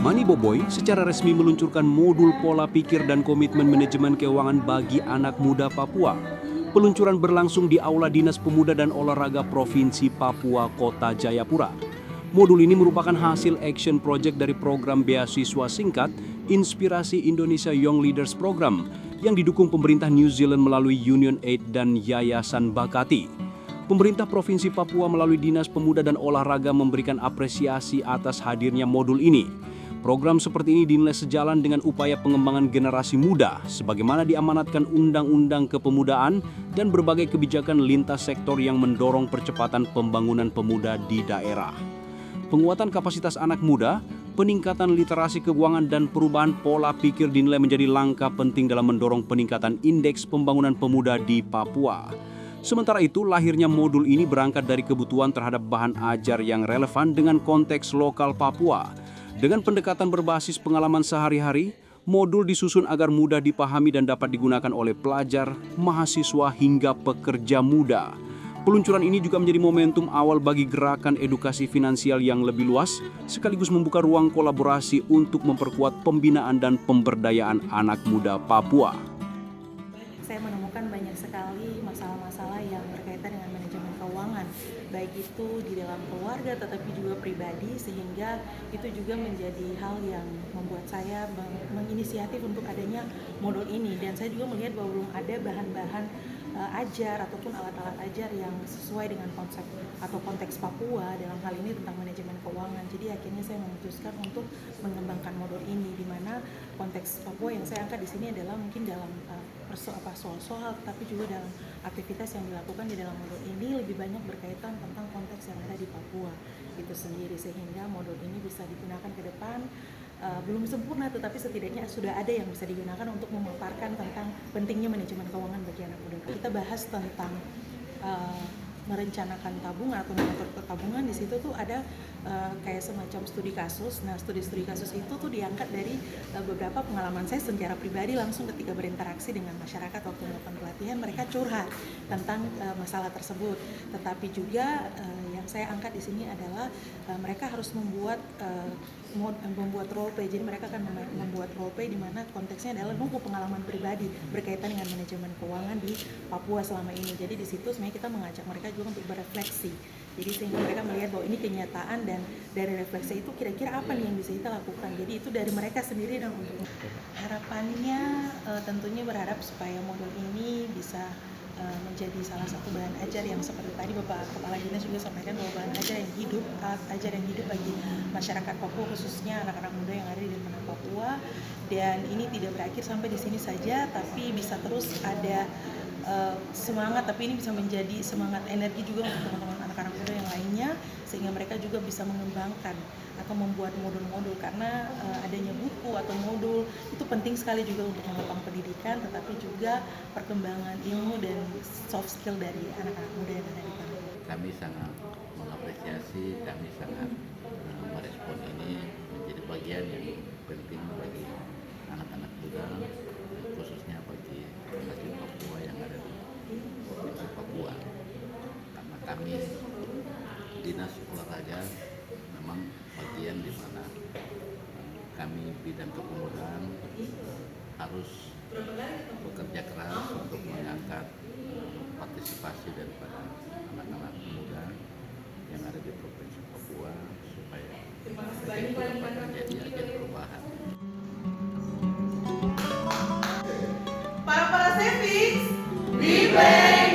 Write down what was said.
Money Boboiboy secara resmi meluncurkan modul pola pikir dan komitmen manajemen keuangan bagi anak muda Papua. Peluncuran berlangsung di Aula Dinas Pemuda dan Olahraga Provinsi Papua Kota Jayapura. Modul ini merupakan hasil action project dari program beasiswa singkat Inspirasi Indonesia Young Leaders Program yang didukung pemerintah New Zealand melalui Union Aid dan Yayasan Bakati. Pemerintah Provinsi Papua melalui Dinas Pemuda dan Olahraga memberikan apresiasi atas hadirnya modul ini. Program seperti ini dinilai sejalan dengan upaya pengembangan generasi muda sebagaimana diamanatkan Undang-Undang Kepemudaan dan berbagai kebijakan lintas sektor yang mendorong percepatan pembangunan pemuda di daerah. Penguatan kapasitas anak muda, peningkatan literasi keuangan dan perubahan pola pikir dinilai menjadi langkah penting dalam mendorong peningkatan indeks pembangunan pemuda di Papua. Sementara itu, lahirnya modul ini berangkat dari kebutuhan terhadap bahan ajar yang relevan dengan konteks lokal Papua. Dengan pendekatan berbasis pengalaman sehari-hari, modul disusun agar mudah dipahami dan dapat digunakan oleh pelajar, mahasiswa hingga pekerja muda. Peluncuran ini juga menjadi momentum awal bagi gerakan edukasi finansial yang lebih luas, sekaligus membuka ruang kolaborasi untuk memperkuat pembinaan dan pemberdayaan anak muda Papua. Saya menemukan banyak sekali masalah-masalah yang berkaitan dengan manajemen keuangan, baik itu di dalam keluarga tetapi juga pribadi, sehingga itu juga menjadi hal yang membuat saya menginisiatif untuk adanya modul ini. Dan saya juga melihat bahwa belum ada bahan-bahan ajar ataupun alat-alat ajar yang sesuai dengan konsep atau konteks Papua dalam hal ini tentang manajemen keuangan. Jadi akhirnya saya memutuskan untuk mengembangkan modul ini, di mana konteks Papua yang saya angkat di sini adalah mungkin dalam soal-soal, tapi juga dalam aktivitas yang dilakukan di dalam modul ini lebih banyak berkaitan tentang konteks yang ada di Papua itu sendiri, sehingga modul ini bisa digunakan ke depan. Belum sempurna, tetapi setidaknya sudah ada yang bisa digunakan untuk memaparkan tentang pentingnya manajemen keuangan bagi anak muda. Kita bahas tentang merencanakan tabungan atau mengatur tabungan. Di situ tuh ada kayak semacam studi kasus. Nah, studi kasus itu tuh diangkat dari beberapa pengalaman saya secara pribadi langsung ketika berinteraksi dengan masyarakat waktu melakukan pelatihan. Mereka curhat tentang masalah tersebut. Tetapi juga yang saya angkat di sini adalah mereka harus membuat role play. Jadi mereka akan membuat role play di mana konteksnya adalah nunggu pengalaman pribadi berkaitan dengan manajemen keuangan di Papua selama ini. Jadi di situ sebenarnya kita mengajak mereka juga untuk berefleksi. Jadi sehingga mereka melihat bahwa ini kenyataan, dan dari refleksi itu kira-kira apa nih yang bisa kita lakukan. Jadi itu dari mereka sendiri, dan untuk harapannya tentunya berharap supaya modul ini bisa menjadi salah satu bahan ajar yang seperti tadi Bapak Kepala Dinas juga sampaikan, bahwa bahan ajar yang hidup, ajar yang hidup bagi masyarakat Papua, khususnya anak-anak muda yang ada di tanah Papua. Dan ini tidak berakhir sampai di sini saja, tapi bisa terus ada semangat, tapi ini bisa menjadi semangat energi juga untuk teman-teman anak-anak muda yang lainnya, sehingga mereka juga bisa mengembangkan atau membuat modul-modul, karena adanya buku atau modul itu penting sekali juga untuk menopang pendidikan, tetapi juga perkembangan ilmu dan soft skill dari anak-anak muda yang ada di sana. Kami sangat mengapresiasi, kami sangat merespon ini menjadi bagian yang penting bagi anak-anak muda, khususnya bagi masyarakat Papua yang ada di Provinsi Papua. Karena kami Dinas Olahraga memang bagian di mana kami bidang kepemudaan harus bekerja keras untuk mengangkat partisipasi daripada anak-anak muda yang ada di Provinsi Papua supaya mereka dapat menjadi agen perubahan. Para savings, be brave.